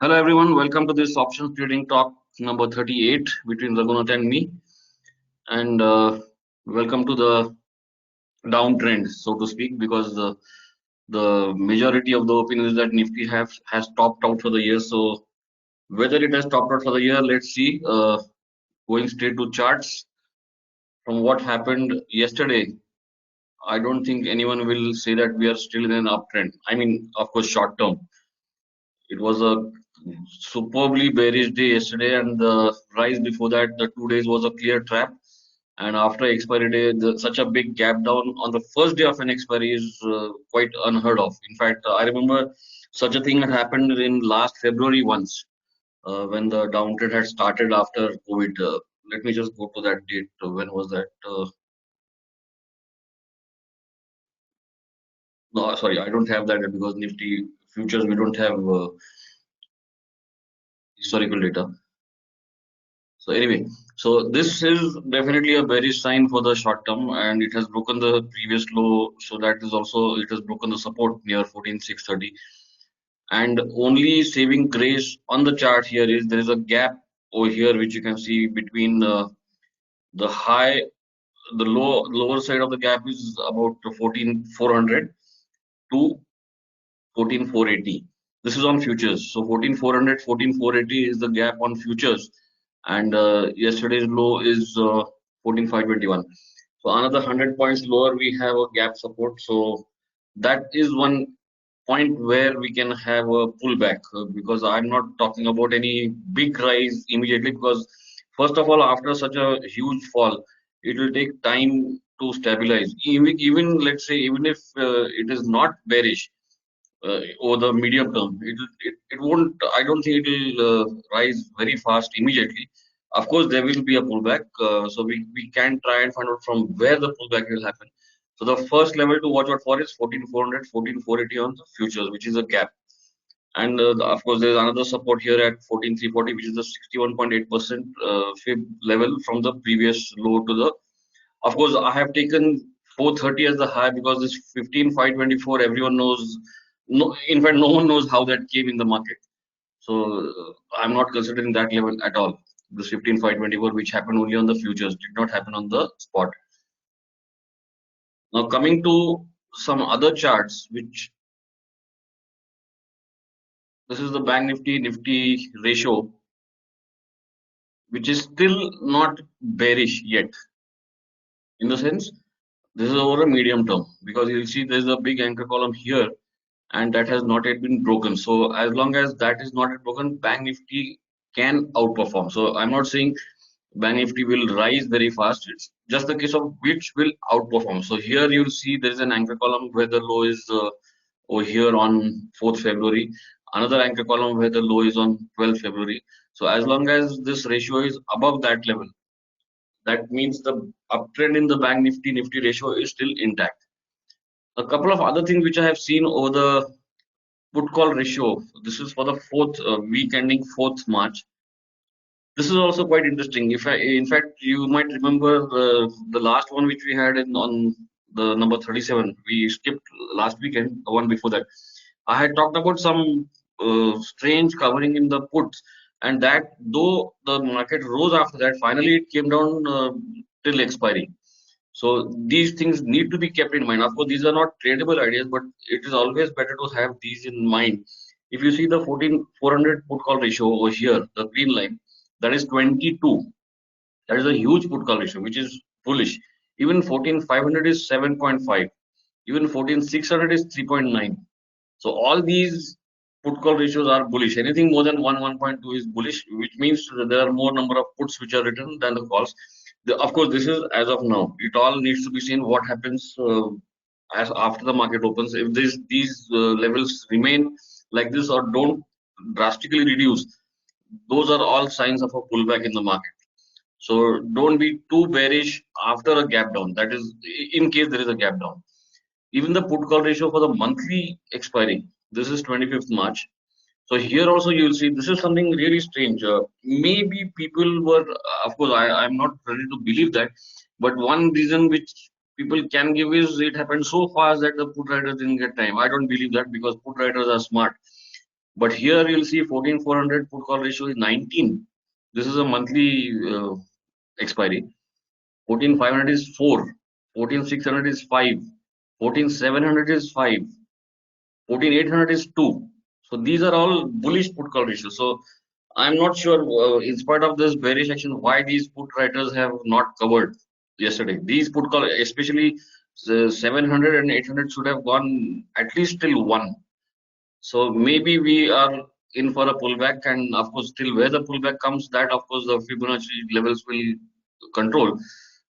Hello everyone, welcome to this options trading talk number 38 between Raghunath and me, and welcome to the downtrend, so to speak, because the majority of the opinion is that Nifty has topped out for the year. So whether it has topped out for the year, let's see. Going straight to charts, from what happened yesterday, I don't think anyone will say that we are still in an uptrend. I mean, of course, short term. It was a superbly bearish day yesterday, and the rise before that, the 2 days was a clear trap. And after expiry day, such a big gap down on the first day of an expiry is quite unheard of. In fact, I remember such a thing had happened in last February once when the downtrend had started after COVID. Let me just go to that date. When was that? No, sorry, I don't have that because Nifty futures we don't have historical data. So anyway, so this is definitely a bearish sign for the short term, and it has broken the previous low. So that is also it has broken the support near 14,630. And only saving grace on the chart here is there is a gap over here which you can see between the high, the lower side of the gap is about 14,400 to 14,480. This is on futures. So 14,400, 14,480 is the gap on futures, and yesterday's low is 14,521. So another 100 points lower, we have a gap support. So that is one point where we can have a pullback because I'm not talking about any big rise immediately because first of all, after such a huge fall, it will take time to stabilize. Even let's say even if it is not bearish over the medium term. It won't. I don't think it will rise very fast immediately. Of course, there will be a pullback. So we can try and find out from where the pullback will happen. So the first level to watch out for is 14,400, 14,480 on the futures, which is a gap. And of course, there is another support here at 14,340, which is the 61.8% fib level from the previous low to the. Of course, I have taken 430 as the high because this 15,524, everyone knows. No, in fact, no one knows how that came in the market. So I'm not considering that level at all. This 15,524, which happened only on the futures, did not happen on the spot. Now coming to some other charts, which this is the Bank Nifty ratio, which is still not bearish yet. In the sense, this is over a medium term because you'll see there's a big anchor column here and that has not yet been broken. So as long as that is not yet broken, Bank Nifty can outperform. So I'm not saying Bank Nifty will rise very fast. It's just the case of which will outperform. So here you'll see there is an anchor column where the low is over here on 4th February. Another anchor column where the low is on 12th February. So as long as this ratio is above that level, that means the uptrend in the Bank Nifty ratio is still intact. A couple of other things which I have seen over the put call ratio. This is for the fourth week ending 4th March. This is also quite interesting. In fact, you might remember the last one which we had on the number 37. We skipped last weekend, the one before that. I had talked about some strange covering in the puts, and that though the market rose after that, finally it came down till expiry. So these things need to be kept in mind. Of course, these are not tradable ideas, but it is always better to have these in mind. If you see the 14,400 put call ratio over here, the green line, that is 22. That is a huge put call ratio, which is bullish. Even 14,500 is 7.5. Even 14,600 is 3.9. So all these put call ratios are bullish. Anything more than 1.2 is bullish, which means that there are more number of puts which are written than the calls. Of course, this is as of now. It all needs to be seen what happens as after the market opens. If these levels remain like this or don't drastically reduce, those are all signs of a pullback in the market. So don't be too bearish after a gap down. That is, in case there is a gap down. Even the put call ratio for the monthly expiry, this is 25th March. So here also you will see this is something really strange. Maybe people were, of course, I'm not ready to believe that, but one reason which people can give is it happened so fast that the put writers didn't get time. I don't believe that because put writers are smart. But here you'll see 14,400 put call ratio is 19. This is a monthly expiry. 14,500 is 4. 14,600 is 5. 14,700 is 5. 14,800 is 2. So these are all bullish put call ratios. So I'm not sure, in spite of this bearish action, why these put writers have not covered yesterday. These put call, especially 700 and 800, should have gone at least till 1. So maybe we are in for a pullback, and of course, till where the pullback comes, that of course the Fibonacci levels will control.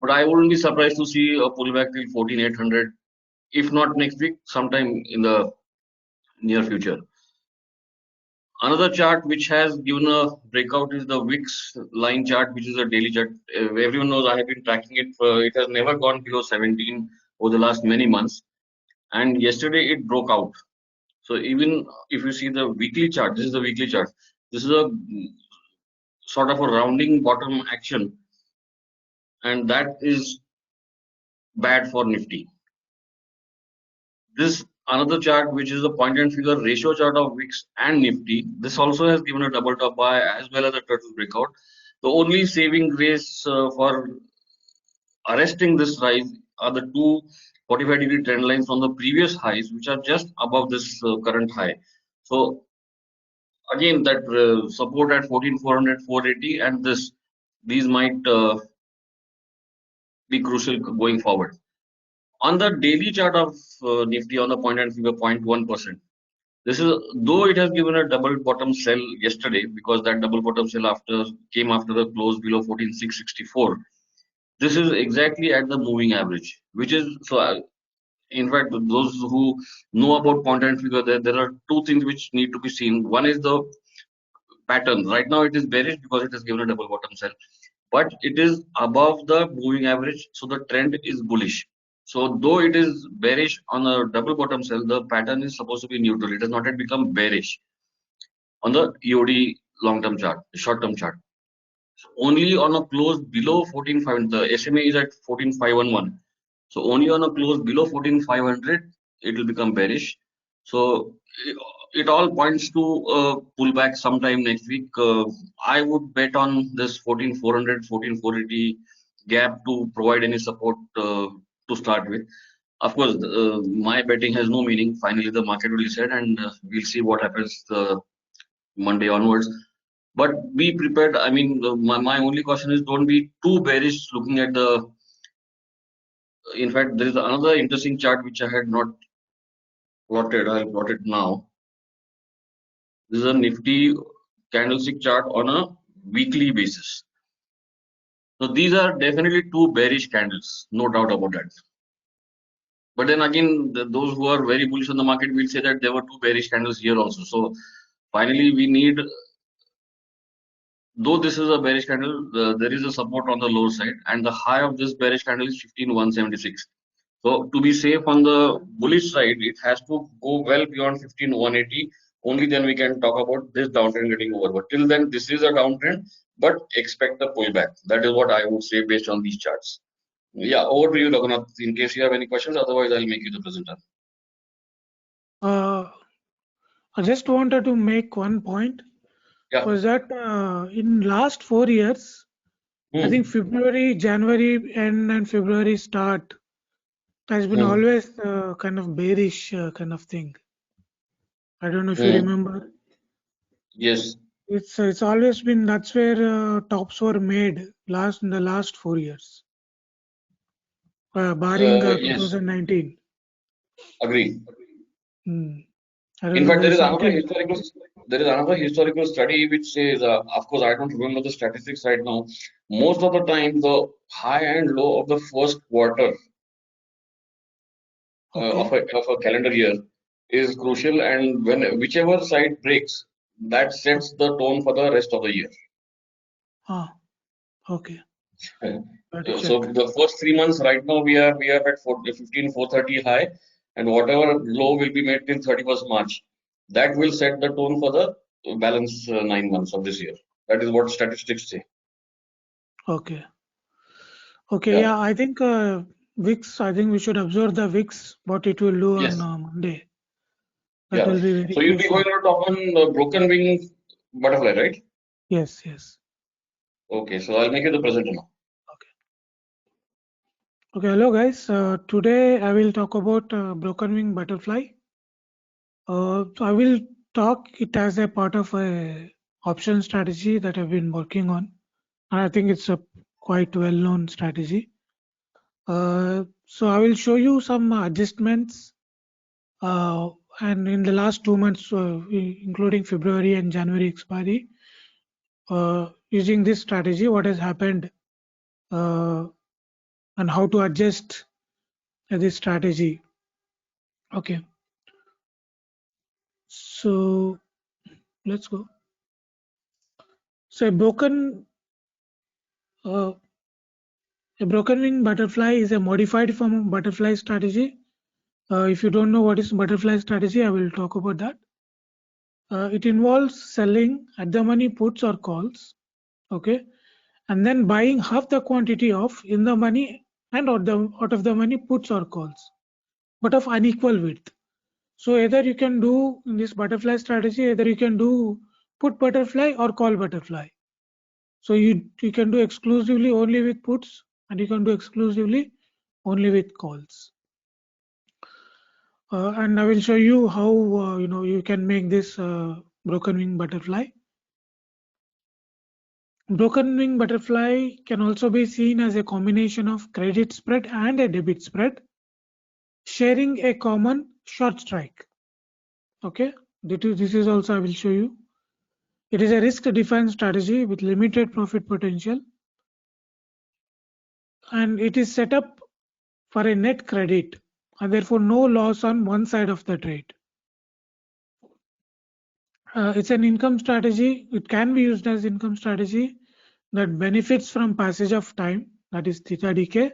But I wouldn't be surprised to see a pullback till 14,800, if not next week, sometime in the near future. Another chart which has given a breakout is the VIX line chart, which is a daily chart. Everyone knows I have been tracking it. It has never gone below 17 over the last many months, and yesterday it broke out. So even if you see the weekly chart, this is the weekly chart. This is a sort of a rounding bottom action, and that is bad for Nifty. This another chart, which is the point and figure ratio chart of VIX and Nifty. This also has given a double top buy as well as a turtle breakout. The only saving grace for arresting this rise are the two 45-degree trend lines from the previous highs, which are just above this current high. So again, that support at 14,400, 480, and these might be crucial going forward. On the daily chart of Nifty, on the point and figure 0.1%. This is, though it has given a double bottom sell yesterday, because that double bottom sell came after the close below 14,664. This is exactly at the moving average, which is so. In fact, those who know about point and figure, there are two things which need to be seen. One is the pattern. Right now, it is bearish because it has given a double bottom sell, but it is above the moving average, so the trend is bullish. So though it is bearish on a double bottom sell, the pattern is supposed to be neutral. It has not yet become bearish on the EOD long-term chart, the short-term chart. So only on a close below 14,500, the SMA is at 14,511. So only on a close below 14,500, it will become bearish. So it all points to a pullback sometime next week. I would bet on this 14,400, 14,480 gap to provide any support to start with. Of course, my betting has no meaning. Finally, the market will decide, and we'll see what happens Monday onwards. But be prepared. I mean, my only caution is don't be too bearish looking at the. In fact, there is another interesting chart which I had not plotted. I'll plot it now. This is a Nifty candlestick chart on a weekly basis. So these are definitely two bearish candles, no doubt about that. But then again, those who are very bullish on the market will say that there were two bearish candles here also. So finally, we need, though this is a bearish candle, there is a support on the lower side, and the high of this bearish candle is 15,176. So to be safe on the bullish side, it has to go well beyond 15,180. Only then we can talk about this downtrend getting over. But till then, this is a downtrend, but expect a pullback. That is what I would say based on these charts. Yeah, over to you, Raghunath, in case you have any questions. Otherwise, I'll make you the presenter. I just wanted to make one point. Yeah. Was that in last 4 years, I think February, January end and February start has been always kind of bearish kind of thing. I don't know if you remember. Yes. It's always been, that's where tops were made in the last 4 years, barring Yes. 2019. Agree. I don't In know, fact, there's there something. is another historical study which says, of course, I don't remember the statistics right now. Most of the time, the high and low of the first quarter of a calendar year is crucial, and when whichever side breaks, that sets the tone for the rest of the year. Okay. So the first 3 months right now we are at 15,430 high, and whatever low will be made till 31st March. That will set the tone for the balance 9 months of this year. That is what statistics say. Okay. Yeah, I think VIX. I think we should observe the VIX, what it will do on Monday. That will be very So you'll be crucial. going to talk on broken wing butterfly, right? Yes, yes. Okay, so I'll make you the presenter now. Okay, hello guys. Today I will talk about broken wing butterfly. So I will talk it as a part of a option strategy that I've been working on. And I think it's a quite well-known strategy. So I will show you some adjustments and in the last 2 months, including February and January expiry, using this strategy, what has happened and how to adjust this strategy. Okay, so let's go. So uh, a broken wing butterfly is a modified form of butterfly strategy. If you don't know what is butterfly strategy, I will talk about that. It involves selling at the money puts or calls, okay, and then buying half the quantity of in the money and out of the money puts or calls, but of unequal width. So either you can do in this butterfly strategy, either you can do put butterfly or call butterfly. So you can do exclusively only with puts and you can do exclusively only with calls. And I will show you how you can make this broken wing butterfly. Broken wing butterfly can also be seen as a combination of credit spread and a debit spread, sharing a common short strike. Okay, this is also I will show you. It is a risk-defined strategy with limited profit potential, and it is set up for a net credit and therefore no loss on one side of the trade. It's an income strategy. It can be used as income strategy that benefits from passage of time, that is theta decay,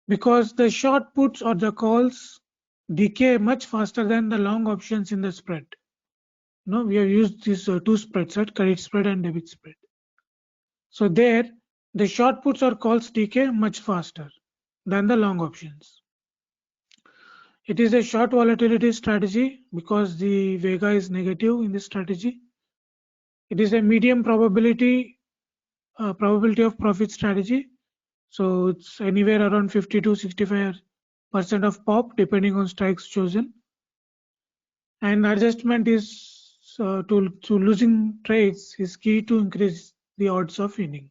because the short puts or the calls decay much faster than the long options in the spread. No, we have used these two spreads, right? Credit spread and debit spread. So there, the short puts or calls decay much faster than the long options. It is a short volatility strategy because the vega is negative in this strategy. It is a medium probability of profit strategy. So it's anywhere around 50 to 65% of pop depending on strikes chosen. And adjustment is to losing trades is key to increase the odds of winning.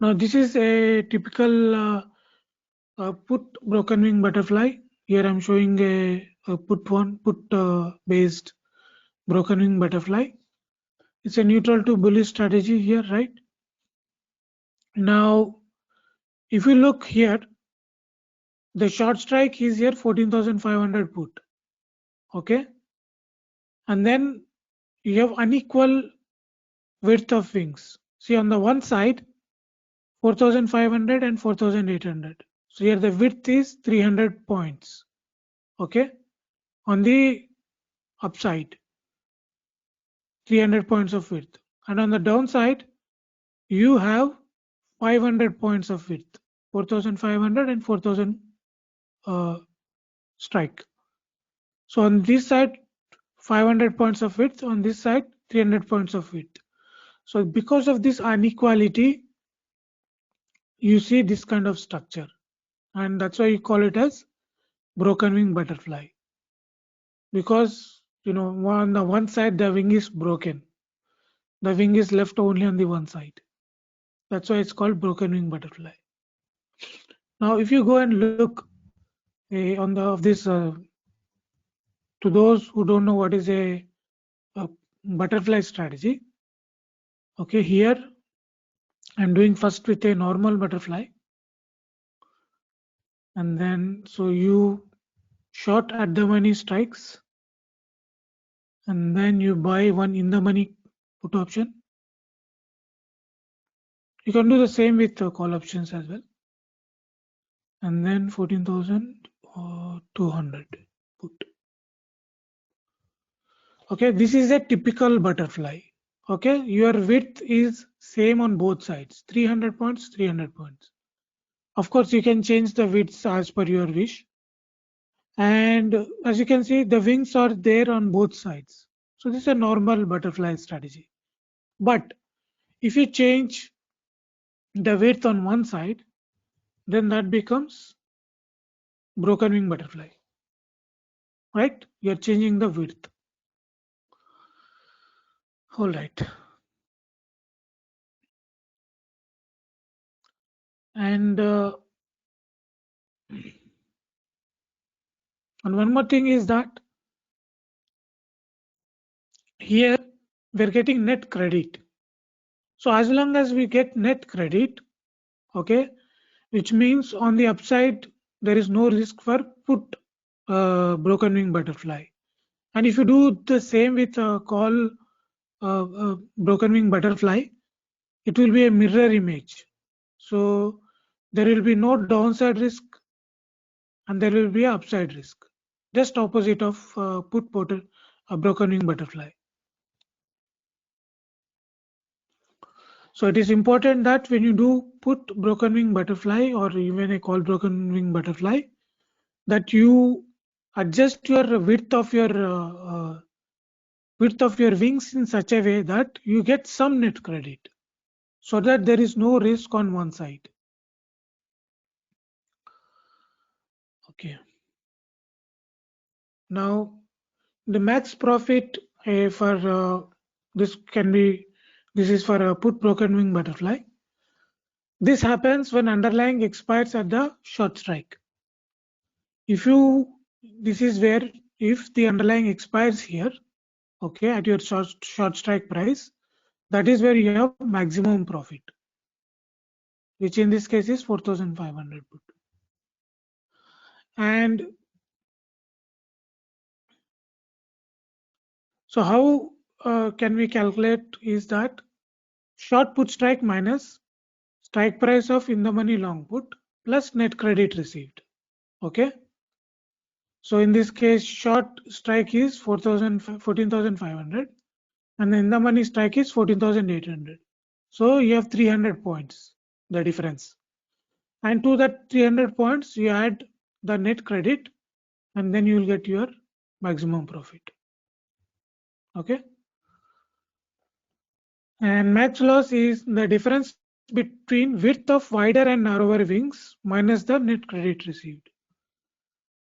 Now this is a typical put broken wing butterfly. Here I'm showing a put based broken wing butterfly. It's a neutral to bullish strategy here, right? Now, if you look here, the short strike is here 14,500 put, okay, and then you have unequal width of wings. See on the one side 4,500 and 4,800. So here the width is 300 points, okay, on the upside 300 points of width, and on the downside you have 500 points of width, 4,500 and 4,000 strike. So on this side 500 points of width, on this side 300 points of width. So because of this inequality you see this kind of structure, and that's why you call it as broken wing butterfly, because on the one side the wing is broken, the wing is left only on the one side. That's why it's called broken wing butterfly. Now if you go and look on the of this to those who don't know what is a butterfly strategy, okay, here I'm doing first with a normal butterfly, and then so you short at the money strikes, and then you buy one in the money put option. You can do the same with call options as well, and then 14,200 put. Okay, this is a typical butterfly. Okay, your width is same on both sides, 300 points, 300 points. Of course you can change the widths as per your wish, And as you can see, the wings are there on both sides. So this is a normal butterfly strategy. But if you change the width on one side, then that becomes broken wing butterfly, right? You're changing the width. All right. And one more thing is that here we're getting net credit. So as long as we get net credit, okay, which means on the upside there is no risk for put broken wing butterfly. And if you do the same with call broken wing butterfly, it will be a mirror image. So there will be no downside risk and there will be an upside risk, just opposite of put broken wing butterfly. So it is important that when you do put broken wing butterfly or even a call broken wing butterfly, that you adjust your width of your wings in such a way that you get some net credit, so that there is no risk on one side. Okay. Now the max profit for this is for a put broken wing butterfly. This happens when underlying expires at the short strike. This is where if the underlying expires here, okay, at your short strike price, that is where you have maximum profit, which in this case is 4,500 put. And so how can we calculate is that short put strike minus strike price of in the money long put plus net credit received. Okay. So in this case, short strike is 14,500 and the in the money strike is 14,800. So you have 300 points, the difference. And to that 300 points, you add the net credit and then you will get your maximum profit. Okay. And max loss is the difference between width of wider and narrower wings minus the net credit received.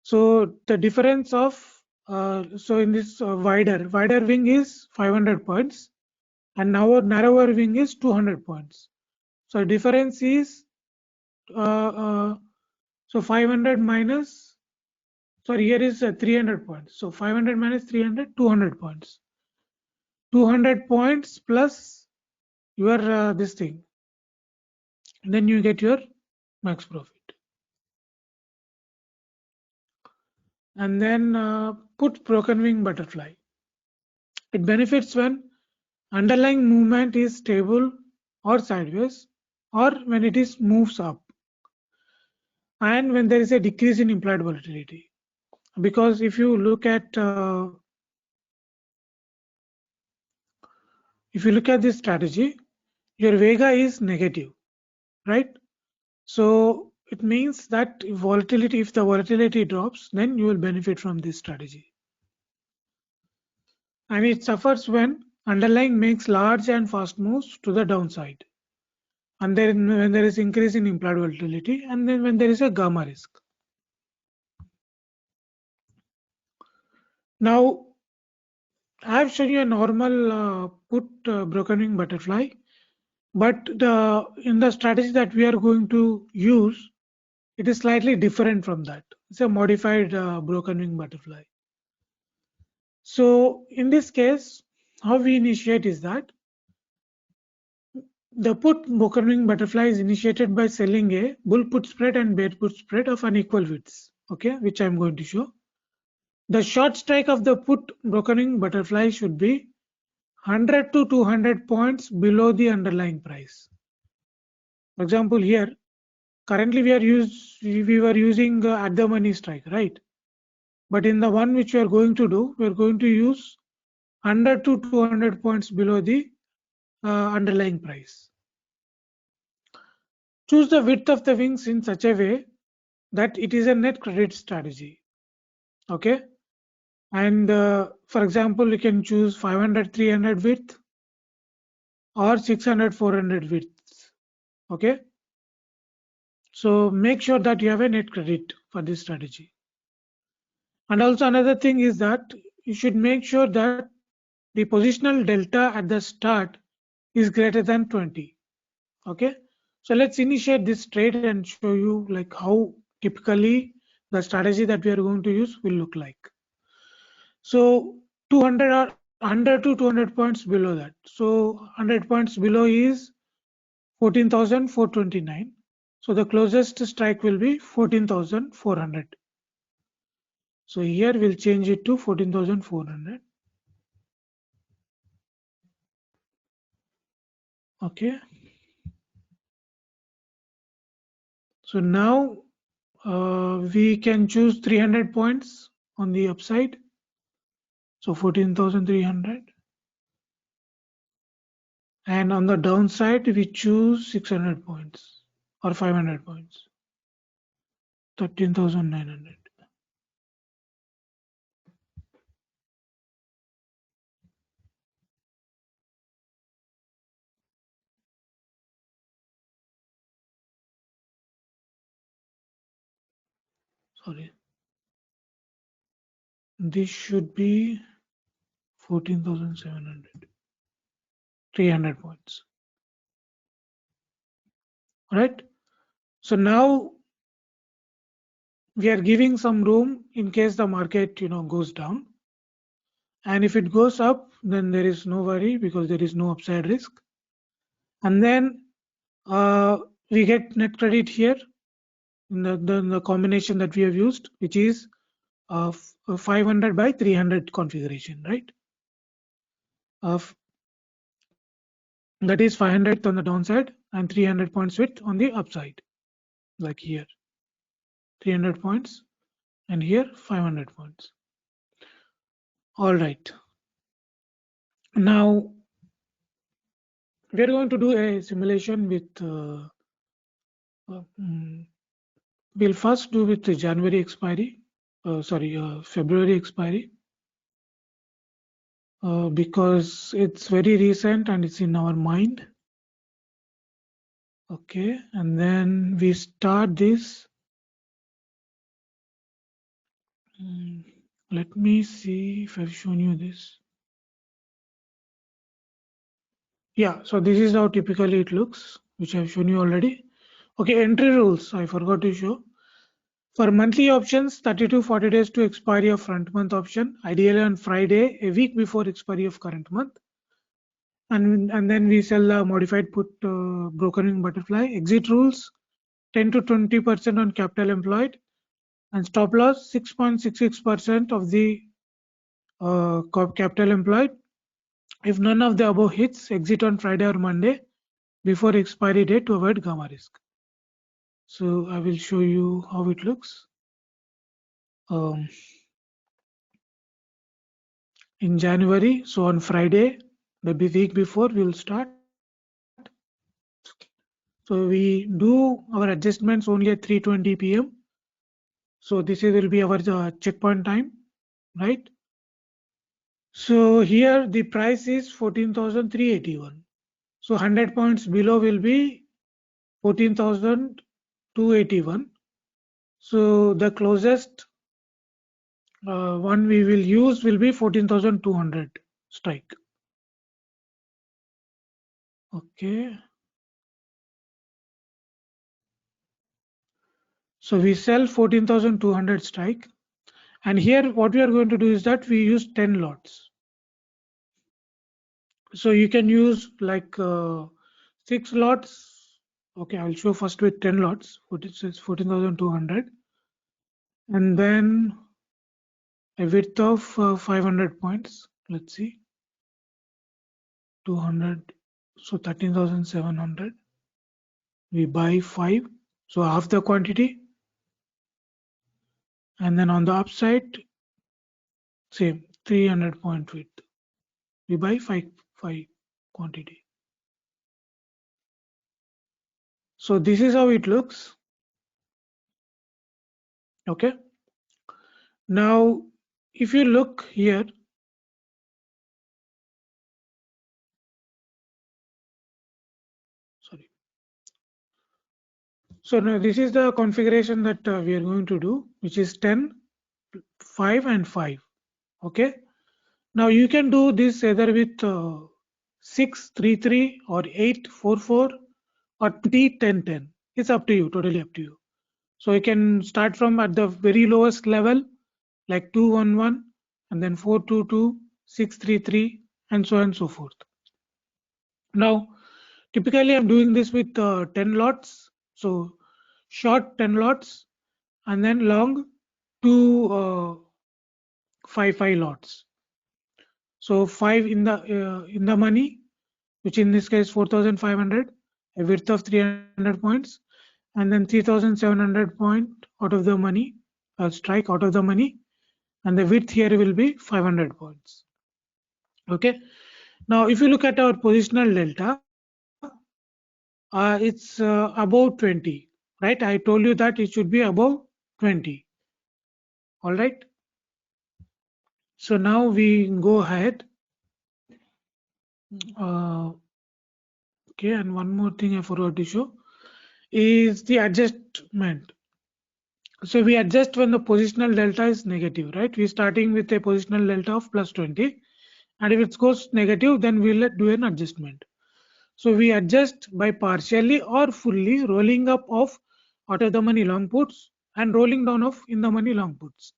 So the difference of so in this wider wing is 500 points and now narrower wing is 200 points. So difference is so 500 minus, sorry, here is 300 points. So 500 minus 300, 200 points. 200 points plus your this thing. And then you get your max profit. And then put broken wing butterfly. It benefits when underlying movement is stable or sideways, or when it is moves up, and when there is a decrease in implied volatility. Because if you look at this strategy, your vega is negative, right? So it means that if the volatility drops, then you will benefit from this strategy. And it suffers when underlying makes large and fast moves to the downside, and then when there is increase in implied volatility, and then when there is a gamma risk. Now I have shown you a normal put broken wing butterfly, but in the strategy that we are going to use, it is slightly different from that. It's a modified broken wing butterfly. So in this case, how we initiate is that the put broken wing butterfly is initiated by selling a bull put spread and bear put spread of unequal widths, okay, which I'm going to show. The short strike of the put broken wing butterfly should be 100 to 200 points below the underlying price. For example, here currently we were using at the money strike, right? But in the one which we are going to do, we are going to use 100 to 200 points below the underlying price. Choose the width of the wings in such a way that it is a net credit strategy. Okay, and for example, you can choose 500 300 width or 600 400 widths. Okay, so make sure that you have a net credit for this strategy. And also another thing is that you should make sure that the positional delta at the start is greater than 20. Okay, so let's initiate this trade and show you like how typically the strategy that we are going to use will look like. So 200 or 100 to 200 points below that. So 100 points below is 14,429. So the closest strike will be 14,400. So here we'll change it to 14,400. Okay. So now we can choose 300 points on the upside. So 14,300. And on the downside, we choose 600 points or 500 points. 13,900. Sorry. This should be 14,700. 300 points. All right. So now we are giving some room in case the market goes down. And if it goes up, then there is no worry because there is no upside risk. And then we get net credit here in the combination that we have used, which is 500 by 300 configuration, right? That is 500 on the downside and 300 points width on the upside, like here 300 points and here 500 points. All right, now we are going to do a simulation with we'll first do with the January expiry, February expiry, because it's very recent and it's in our mind. Okay, and then we start this. Let me see if I've shown you this. Yeah, so this is how typically it looks, which I've shown you already. Okay, entry rules, I forgot to show. For monthly options, 30 to 40 days to expiry of front month option, ideally on Friday, a week before expiry of current month. And then we sell the modified put broken butterfly. Exit rules, 10 to 20% on capital employed, and stop loss 6.66% of the capital employed. If none of the above hits, exit on Friday or Monday before expiry date to avoid gamma risk. So I will show you how it looks. In January, so on Friday, maybe week before we'll start. So we do our adjustments only at 3:20 p.m. So this will be our checkpoint time, right? So here the price is 14,381. So 100 points below will be 14,281. So the closest one we will use will be 14,200 strike. Okay. So we sell 14,200 strike. And here what we are going to do is that we use 10 lots. So you can use like 6 lots. Okay, I'll show first with 10 lots. It says 14,200. And then a width of 500 points. Let's see. 200. So 13,700. We buy 5. So half the quantity. And then on the upside, same 300 point width. We buy 5 quantity. So this is how it looks. Okay. Now, if you look here, sorry. So now this is the configuration that we are going to do, which is 10, 5 and 5. Okay. Now you can do this either with 6, 3, 3 or 8, 4, 4 or 20, 10, 10. It's up to you, totally up to you. So you can start from at the very lowest level like 2, 1, 1 and then 4, 2, 2, 6, 3, 3 and so on and so forth. Now, typically I'm doing this with 10 lots. So short 10 lots and then long 2 5 lots. So 5 in the money, which in this case 4,500, a width of 300 points, and then 3,700 point out of the money, strike out of the money, and the width here will be 500 points. Okay. Now, if you look at our positional delta, it's above 20, right? I told you that it should be above 20. All right. So now we go ahead. Okay, and one more thing I forgot to show is the adjustment. So we adjust when the positional delta is negative, right? We're starting with a positional delta of plus 20, and if it goes negative, then we'll do an adjustment. So we adjust by partially or fully rolling up of out of the money long puts and rolling down of in the money long puts.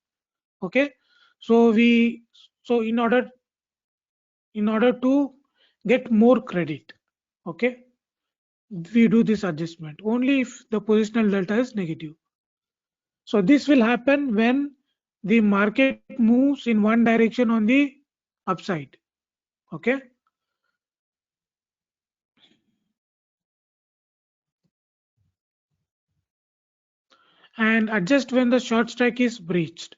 Okay, so in order to get more credit, okay, we do this adjustment only if the positional delta is negative. So this will happen when the market moves in one direction on the upside. Okay. And adjust when the short strike is breached.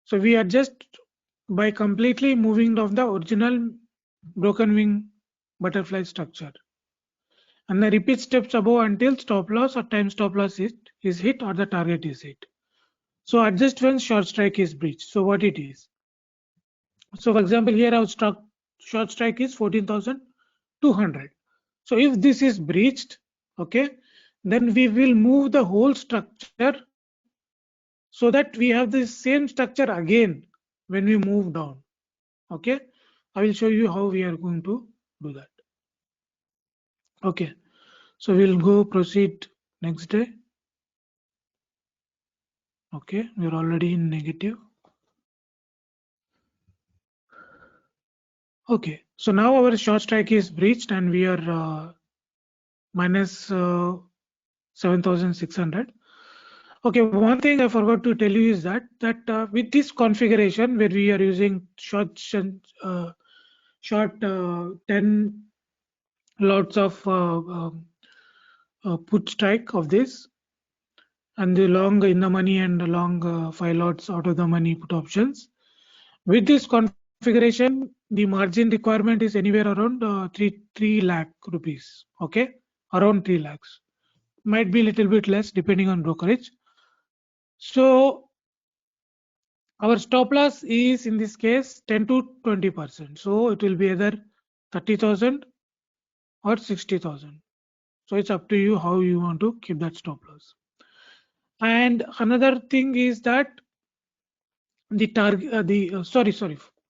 So we adjust by completely moving off the original broken wing butterfly structure. And the repeat steps above until stop loss or time stop loss is hit or the target is hit. So adjust when short strike is breached. So what it is? So for example, here our short strike is 14,200. So if this is breached, okay, then we will move the whole structure so that we have the same structure again when we move down. Okay, I will show you how we are going to do that. Okay, so we'll go proceed next day. Okay, we're already in negative. Okay, so now our short strike is breached and we are minus 7,600. Okay, one thing I forgot to tell you is that with this configuration where we are using short 10 lots of put strike of this and the long in the money and the long 5 lots out of the money put options. With this configuration, the margin requirement is anywhere around 3 lakh rupees. Okay, around 3 lakhs. Might be a little bit less depending on brokerage. So our stop loss is in this case 10 to 20%. So it will be either 30,000 or 60,000. So it's up to you how you want to keep that stop loss. And another thing is that the target, sorry,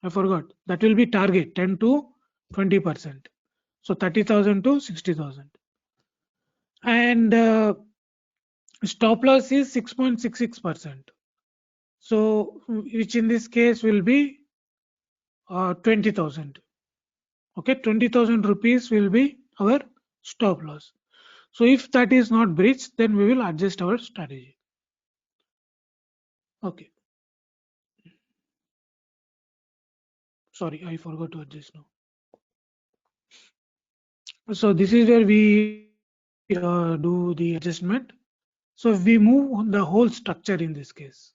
I forgot. That will be target 10 to 20%. So 30,000 to 60,000. And stop loss is 6.66%. So which in this case will be 20,000. Okay, 20,000 rupees will be our stop loss. So if that is not breached, then we will adjust our strategy. Okay. Sorry, I forgot to adjust now. So this is where we do the adjustment. So we move the whole structure in this case,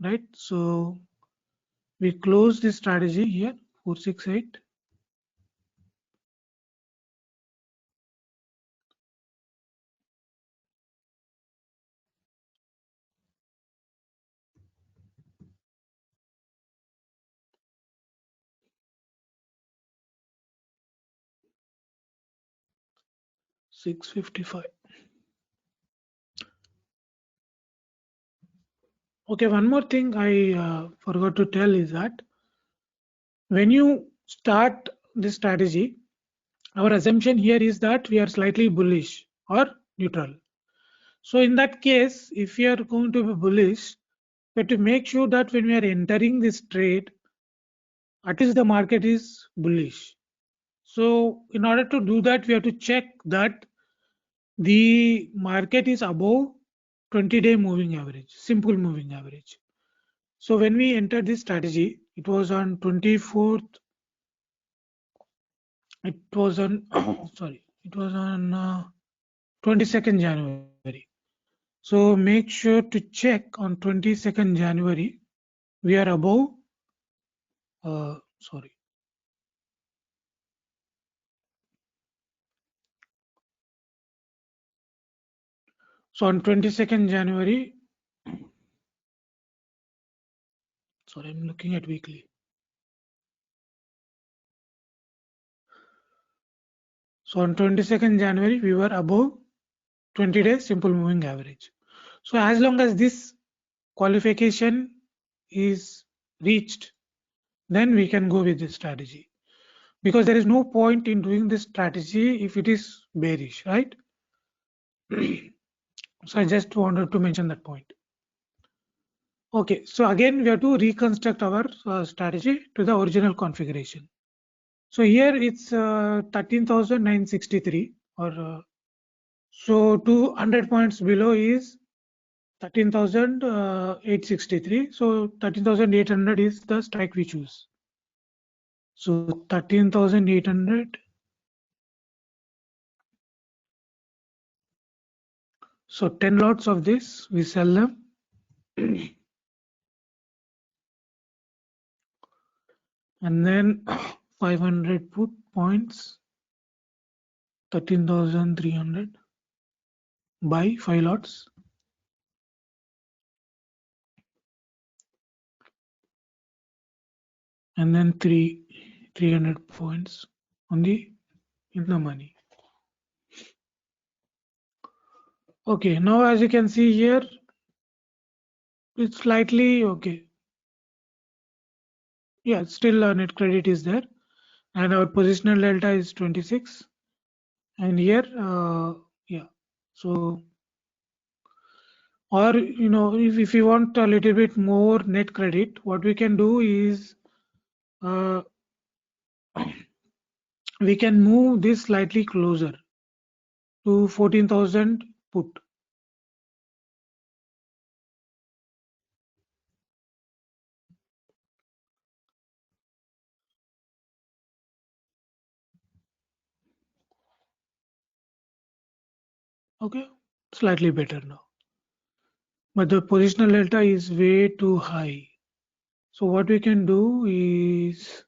right? So we close this strategy here, 468. 655. Okay, one more thing I forgot to tell is that when you start this strategy, our assumption here is that we are slightly bullish or neutral. So in that case, if we are going to be bullish, we have to make sure that when we are entering this trade, at least the market is bullish. So in order to do that, we have to check that the market is above 20-day moving average, simple moving average. So when we entered this strategy, it was on 24th, it was on, sorry, it was on 22nd January. So make sure to check on 22nd January, we are above, sorry. So on 22nd January, sorry, I'm looking at weekly. So on 22nd January, we were above 20-day simple moving average. So as long as this qualification is reached, then we can go with this strategy, because there is no point in doing this strategy if it is bearish, right? So I just wanted to mention that point. Okay, so again we have to reconstruct our strategy to the original configuration. So here it's 13,963, or so 200 points below is 13,863. So 13,800 is the strike we choose. So 13,800. So 10 lots of this, we sell them. And then 500 put points, 13,300, buy 5 lots. And then 300 points on the in the money. Okay, now as you can see here, it's slightly okay. Yeah, still our net credit is there, and our positional delta is 26. And here, yeah, so, or if you want a little bit more net credit, what we can do is we can move this slightly closer to 14,000 put. Okay, slightly better now. But the positional delta is way too high. So what we can do is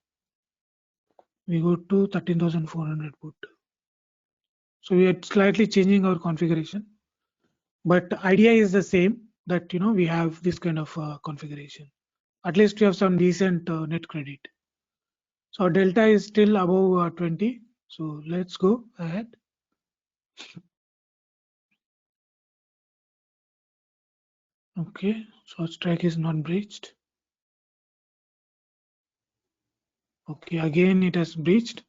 we go to 13,400 put. So we are slightly changing our configuration, but idea is the same, that we have this kind of configuration. At least we have some decent net credit. So our delta is still above 20. So let's go ahead. Okay, so strike is not breached. Okay, again it has breached.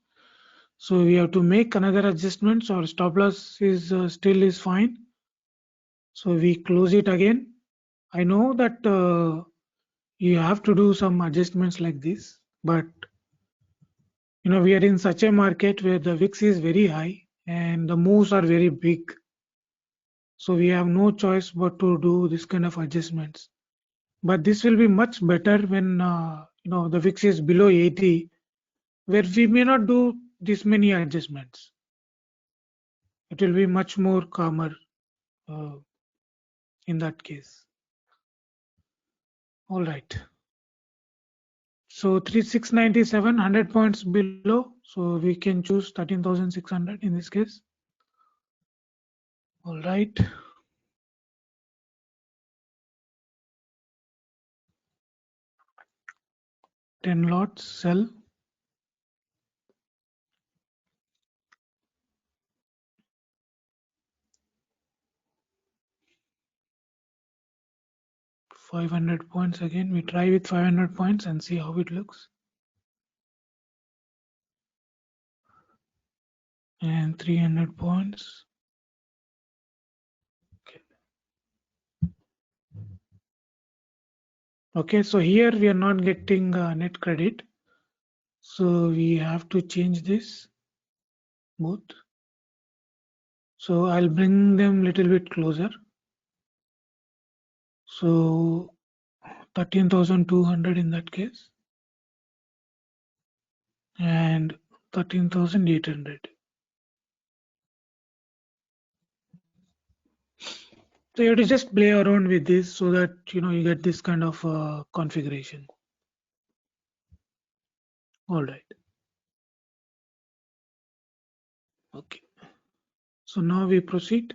So we have to make another adjustment. So our stop loss is still is fine. So we close it again. I know that you have to do some adjustments like this, but we are in such a market where the VIX is very high and the moves are very big. So we have no choice but to do this kind of adjustments. But this will be much better when the VIX is below 80, where we may not do this many adjustments. It will be much more calmer in that case. All right. So 3697, 100 points below. So we can choose 13,600 in this case. All right. Ten lots, sell. 500 points again. We try with 500 points and see how it looks. And 300 points. Okay, so here we are not getting net credit. So we have to change this both. So I'll bring them a little bit closer. So 13,200 in that case. And 13,800. So you have to just play around with this so that you get this kind of configuration. All right. Okay. So now we proceed.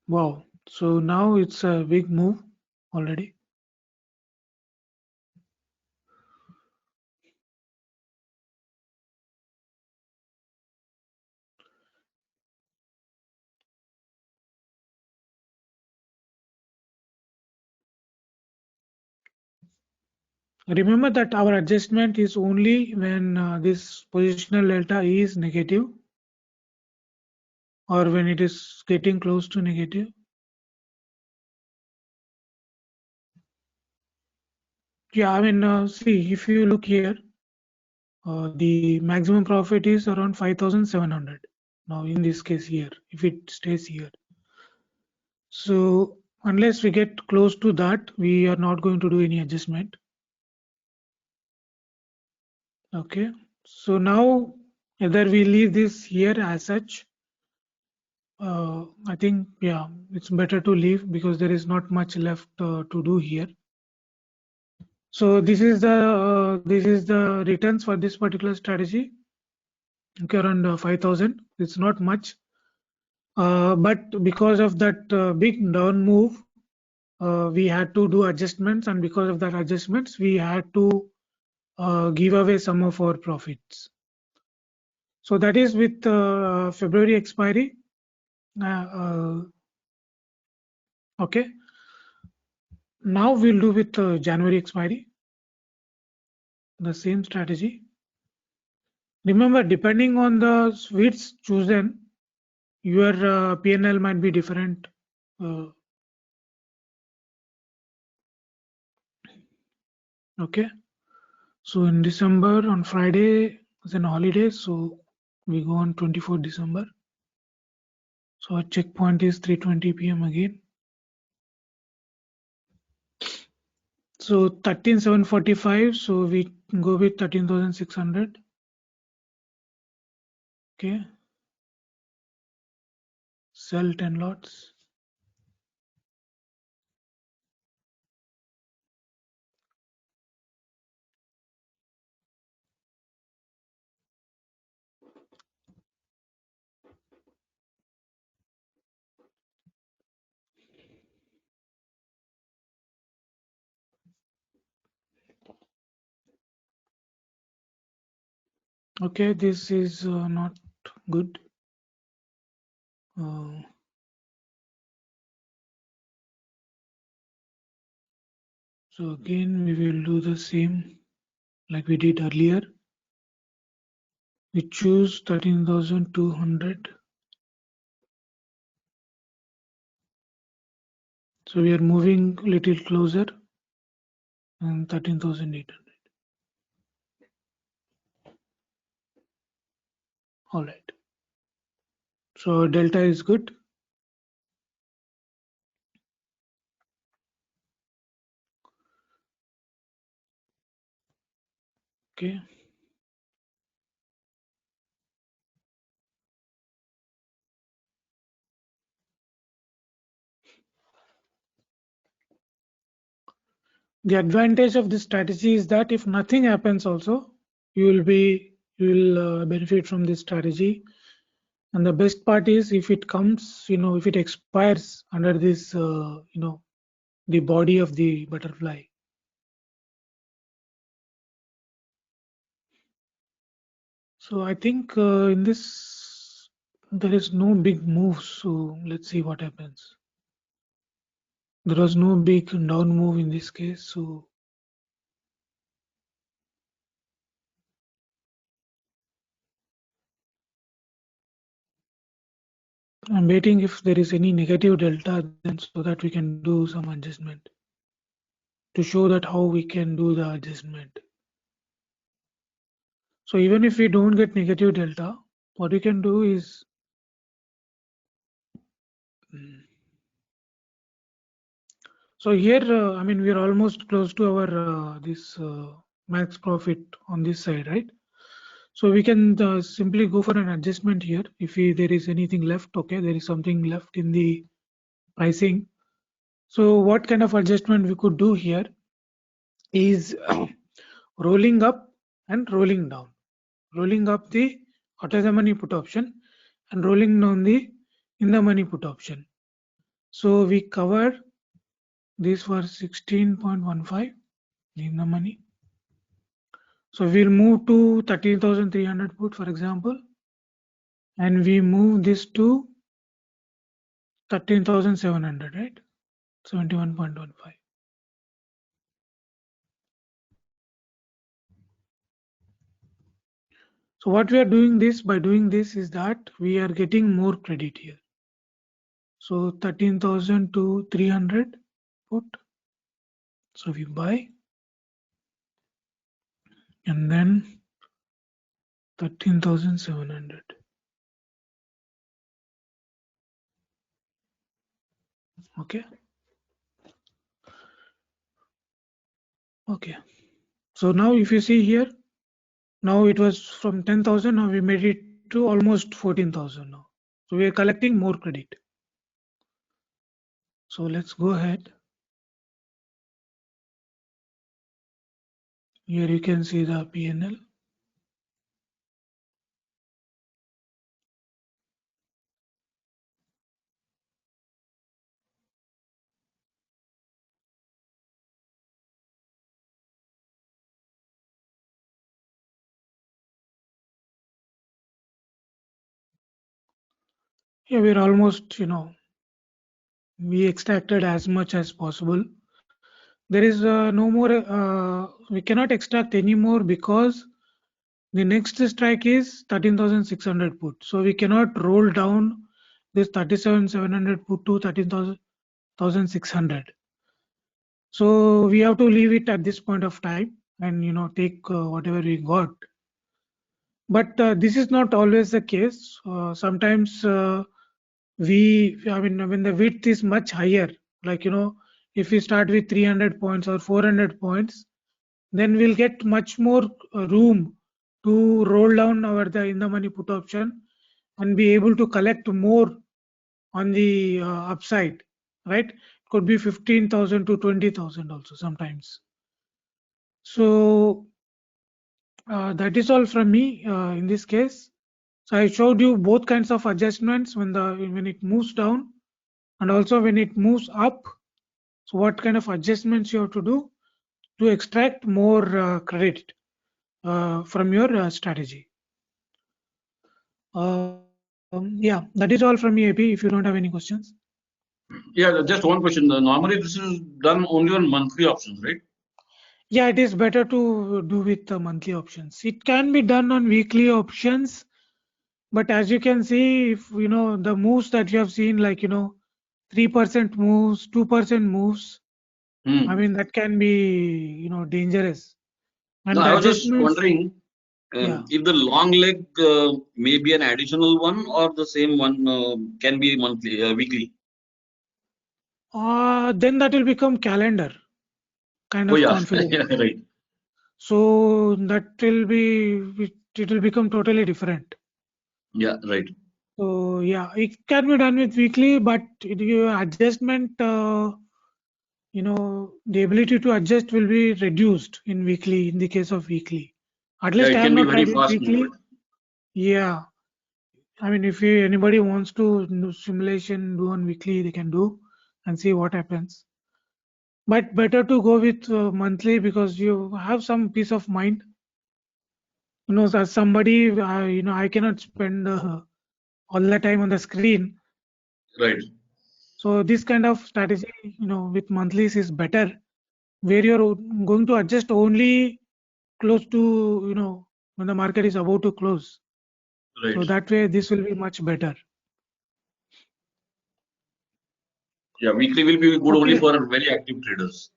Wow. So now it's a big move already. Remember that our adjustment is only when this positional delta is negative or when it is getting close to negative. Yeah, I mean, see, if you look here, the maximum profit is around 5,700. Now, in this case here, if it stays here. So, unless we get close to that, we are not going to do any adjustment. Okay. So now, either we leave this here as such. I think, yeah, it's better to leave because there is not much left to do here. So this is the returns for this particular strategy. Okay, around 5,000. It's not much, but because of that big down move, we had to do adjustments, and because of that adjustments, we had to give away some of our profits. So that is with February expiry. Okay. Now we'll do with January expiry. The same strategy. Remember, depending on the suites chosen, your PNL might be different. Okay. So in December on Friday is an holiday, so we go on 24th December. So our checkpoint is 3:20 p.m. again. So 13,745. So we go with 13,600. Okay. Sell 10 lots. Okay, this is not good. So again, we will do the same like we did earlier. We choose 13,200. So we are moving a little closer, and 13,800. All right. So delta is good. Okay. The advantage of this strategy is that if nothing happens also, you will benefit from this strategy. And the best part is if it comes, if it expires under this, the body of the butterfly. So I think in this There is no big move, so let's see what happens. There was no big down move in this case, so I'm waiting if there is any negative delta, then so that we can do some adjustment to show that how we can do the adjustment. So even if we don't get negative delta, what we can do is so here, I mean, we are almost close to our this max profit on this side, right? So we can simply go for an adjustment here. If there is anything left, okay, there is something left in the pricing. So what kind of adjustment we could do here is rolling up and rolling down. Rolling up the out of the money put option and rolling down the in the money put option. So we cover this for 16.15 in the money. So we'll move to 13,300 put, for example, and we move this to 13,700, right? 71.15. So what we are doing this by doing this is that we are getting more credit here. So 13,000 to 300 put. So we buy and then 13,700. Okay. Okay. So now if you see here, now it was from 10,000, now we made it to almost 14,000 now. So we are collecting more credit. So let's go ahead. Here you can see the PNL. Here we're almost, we extracted as much as possible. There is no more, we cannot extract any more because the next strike is 13,600 put. So we cannot roll down this 37,700 put to 13,600. So we have to leave it at this point of time and take whatever we got. But this is not always the case. Sometimes I mean, when the width is much higher, like if we start with 300 points or 400 points, then we'll get much more room to roll down our in the money put option and be able to collect more on the upside, right? It could be 15,000 to 20,000 also sometimes. So that is all from me in this case. So I showed you both kinds of adjustments when it moves down and also when it moves up. So what kind of adjustments you have to do to extract more credit from your strategy. Yeah, that is all from me, AP, if you don't have any questions. Yeah, just one question. Normally, this is done only on monthly options, right? Yeah, it is better to do with the monthly options. It can be done on weekly options, but as you can see, if the moves that you have seen, like 3% moves, 2% moves, I mean that can be dangerous. And No, the I was just adjustments, wondering yeah. if the long leg may be an additional one or the same one can be monthly, weekly. Then that will become calendar kind Oh of yeah, configuration. yeah, right. So that will be it will become totally different. Yeah, right. So yeah, it can be done with weekly, but your adjustment, the ability to adjust will be reduced in weekly in the case of weekly. At Yeah, least it I have can be not very tried with fast weekly. movement. Yeah, I mean, if anybody wants to do simulation, do on weekly, they can do and see what happens. But better to go with monthly because you have some peace of mind. As somebody, I cannot spend all the time on the screen. Right. So this kind of strategy, with monthlies is better, where you're going to adjust only close to, when the market is about to close. Right. So that way, this will be much better. Yeah, weekly will be good only Okay. for very active traders.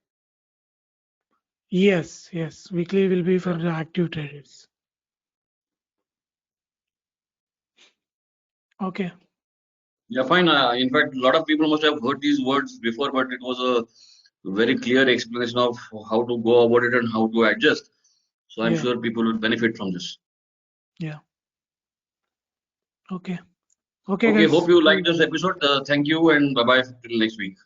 Yes, weekly will be for Yeah. the active traders. Okay. Yeah, fine. In fact, a lot of people must have heard these words before, but it was a very clear explanation of how to go about it and how to adjust. So I'm Yeah. sure people will benefit from this. Yeah. Okay. Okay, Guys. hope you liked this episode. Thank you and bye bye till next week.